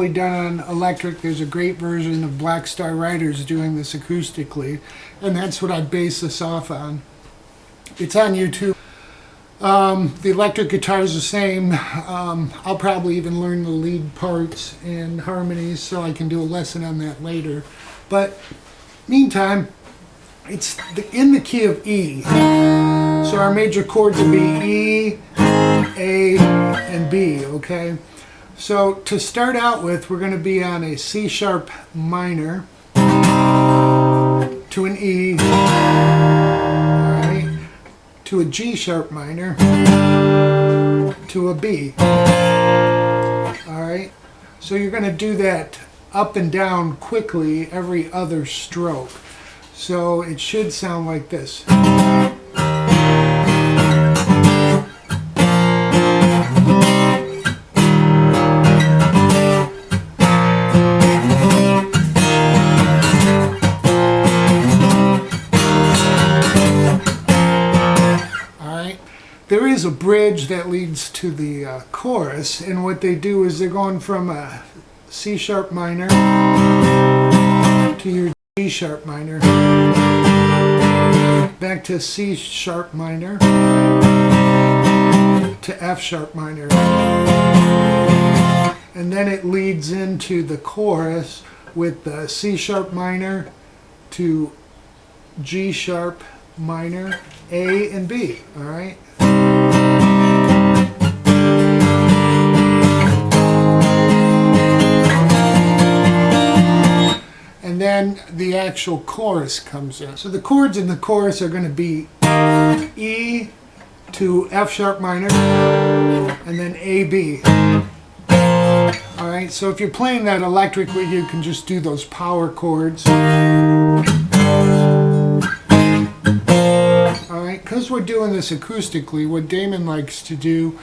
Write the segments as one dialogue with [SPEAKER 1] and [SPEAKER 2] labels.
[SPEAKER 1] really done on electric. There's a great version of Black Star Riders doing this acoustically, and that's what I base this off on. It's on YouTube. The electric guitar is the same. I'll probably even learn the lead parts and harmonies so I can do a lesson on that later. But meantime, it's in the key of E. So our major chords will be E, A, and B, okay? So to start out with, we're going to be on a C sharp minor to an E, alright, to a G sharp minor, to a B. Alright, so you're going to do that up and down quickly every other stroke. So it should sound like this. There is a bridge that leads to the chorus, and what they do is they're going from a C sharp minor to your G sharp minor, back to C sharp minor, to F sharp minor, and then it leads into the chorus with the C sharp minor to G sharp minor, A and B, all right? And then the actual chorus comes in. So the chords in the chorus are going to be E to F sharp minor and then A, B. Alright, so if you're playing that electrically, you can just do those power chords. Alright, because we're doing this acoustically, what Damon likes to do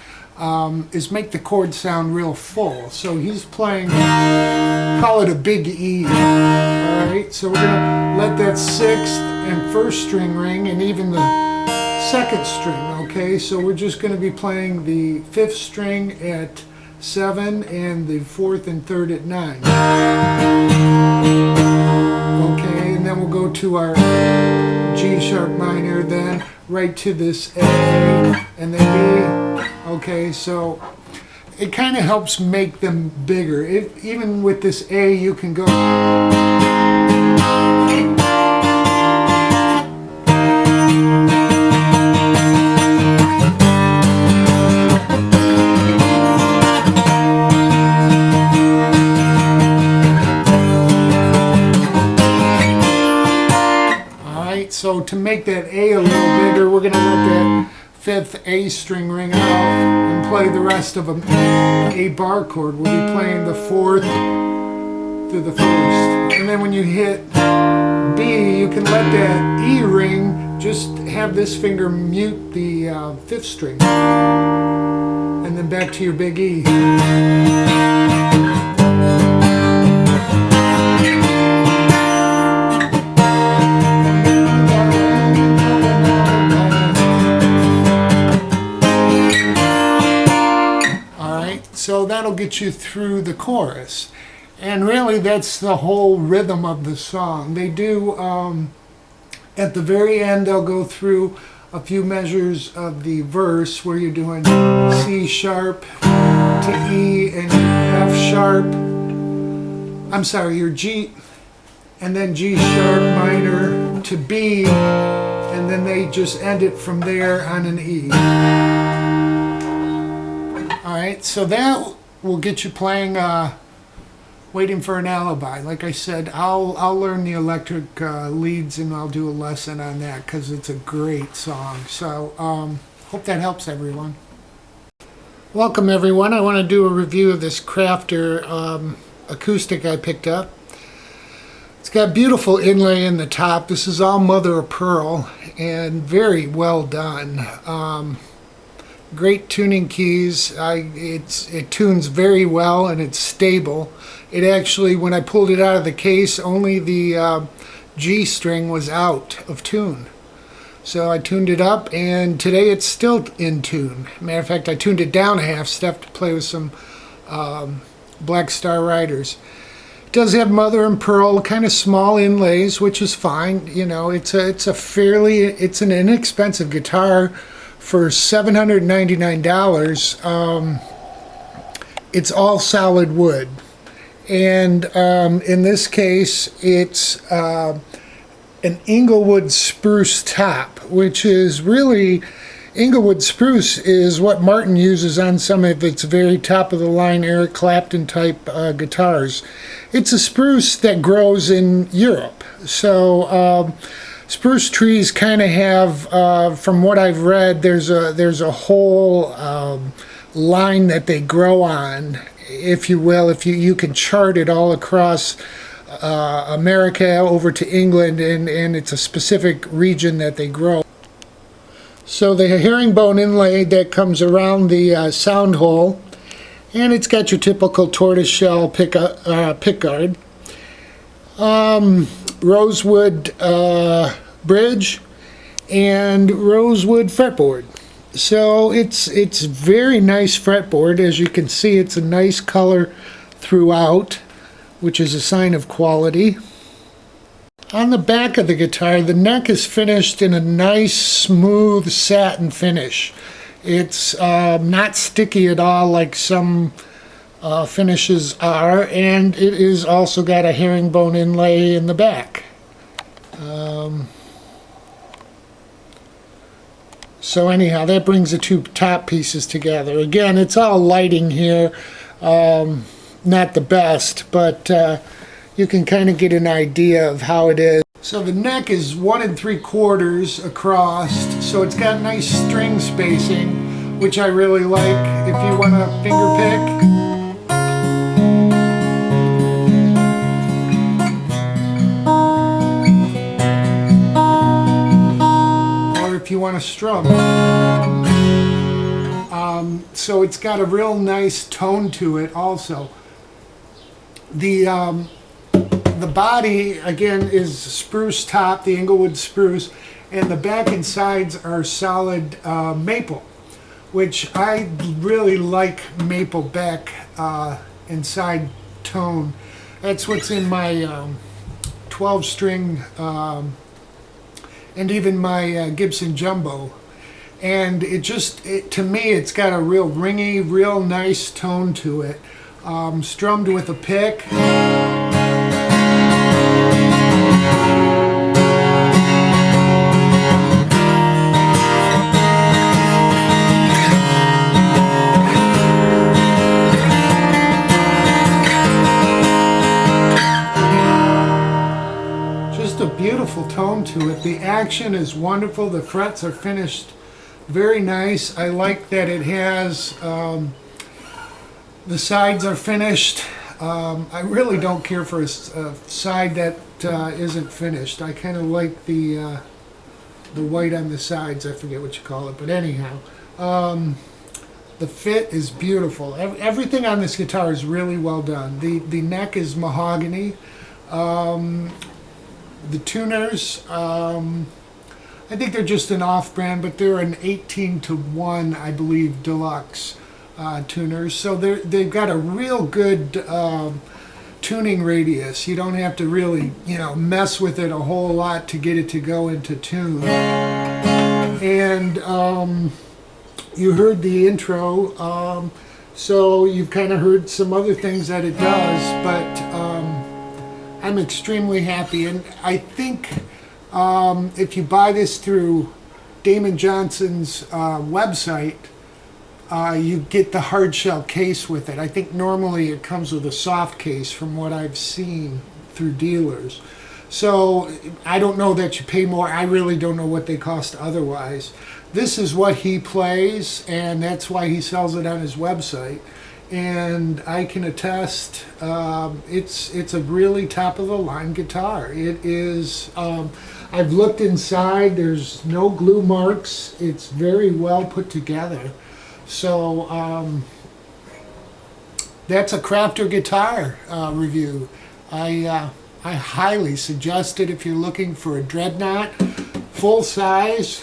[SPEAKER 1] is make the chord sound real full. So he's playing, call it a big E. Alright, so we're going to let that 6th and 1st string ring, and even the 2nd string, okay? So we're just going to be playing the 5th string at 7 and the 4th and 3rd at 9. Okay, and then we'll go to our G sharp minor, then right to this A, and then B. Okay, so it kind of helps make them bigger. Even with this A, you can go. Alright, so to make that A a little bigger, we're going to let that 5th A string ring out and play the rest of an A bar chord. We'll be playing the 4th to the 1st. And then when you hit B, you can let that E ring, just have this finger mute the 5th string. And then back to your big E. So that'll get you through the chorus. And really that's the whole rhythm of the song. They do, at the very end, they'll go through a few measures of the verse where you're doing C sharp to E and F sharp. I'm sorry, your G, and then G sharp minor to B, and then they just end it from there on an E. Alright, so that will get you playing Waiting for an Alibi. Like I said, I'll learn the electric leads and I'll do a lesson on that because it's a great song. So hope that helps everyone. Welcome everyone. I want to do a review of this Crafter acoustic I picked up. It's got beautiful inlay in the top. This is all mother of pearl and very well done. Great tuning keys. It tunes very well and it's stable. It actually, when I pulled it out of the case, only the G string was out of tune. So I tuned it up and today it's still in tune. Matter of fact, I tuned it down a half step to play with some Black Star Riders. It does have mother and pearl, kind of small inlays, which is fine. You know, it's an inexpensive guitar for $799. It's all solid wood, and in this case, it's an Inglewood spruce top, which is really, Inglewood spruce is what Martin uses on some of its very top-of-the-line Eric Clapton type guitars. It's a spruce that grows in Europe, so spruce trees kind of have, from what I've read, there's a whole line that they grow on, if you will. If you can chart it all across America over to England, and it's a specific region that they grow. So the herringbone inlay that comes around the sound hole, and it's got your typical tortoiseshell pickguard, rosewood bridge, and rosewood fretboard. So it's very nice fretboard. As you can see, it's a nice color throughout, which is a sign of quality. On the back of the guitar, the neck is finished in a nice smooth satin finish. It's not sticky at all like some finishes are, and it is also got a herringbone inlay in the back. So anyhow, that brings the two top pieces together. Again, it's all lighting here, not the best, but you can kind of get an idea of how it is. So the neck is 1 3/4 across, so it's got nice string spacing, which I really like if you want to finger pick. If you want to strum. So it's got a real nice tone to it also. The body, again, is spruce top, the Inglewood spruce, and the back and sides are solid maple, which I really like maple back and side tone. That's what's in my 12-string and even my Gibson Jumbo, and to me, it's got a real ringy, real nice tone to it, strummed with a pick. A beautiful tone to it. The action is wonderful. The frets are finished very nice. I like that it has the sides are finished. I really don't care for a side that isn't finished. I kind of like the white on the sides. I forget what you call it, but anyhow, the fit is beautiful. Everything on this guitar is really well done. The neck is mahogany. The tuners, I think they're just an off-brand, but they're an 18-to-1, I believe, deluxe tuners. So they've got a real good tuning radius. You don't have to really, mess with it a whole lot to get it to go into tune. And you heard the intro, so you've kind of heard some other things that it does, but I'm extremely happy, and I think if you buy this through Damon Johnson's website, you get the hard shell case with it. I think normally it comes with a soft case from what I've seen through dealers. So I don't know that you pay more. I really don't know what they cost otherwise. This is what he plays, and that's why he sells it on his website. And I can attest, it's a really top-of-the-line guitar. It is, I've looked inside, there's no glue marks. It's very well put together. So that's a Crafter guitar review. I highly suggest it if you're looking for a Dreadnought full size,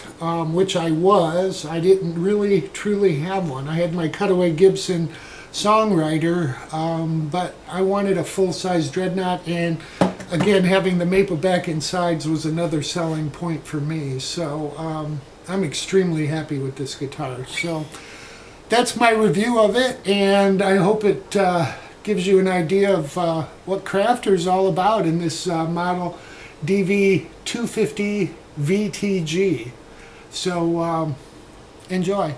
[SPEAKER 1] which I was. I didn't really truly have one. I had my Cutaway Gibson songwriter, but I wanted a full-size dreadnought, and again, having the maple back and sides was another selling point for me. So I'm extremely happy with this guitar. So that's my review of it, and I hope it gives you an idea of what Crafter's all about in this model DV250 VTG. So enjoy.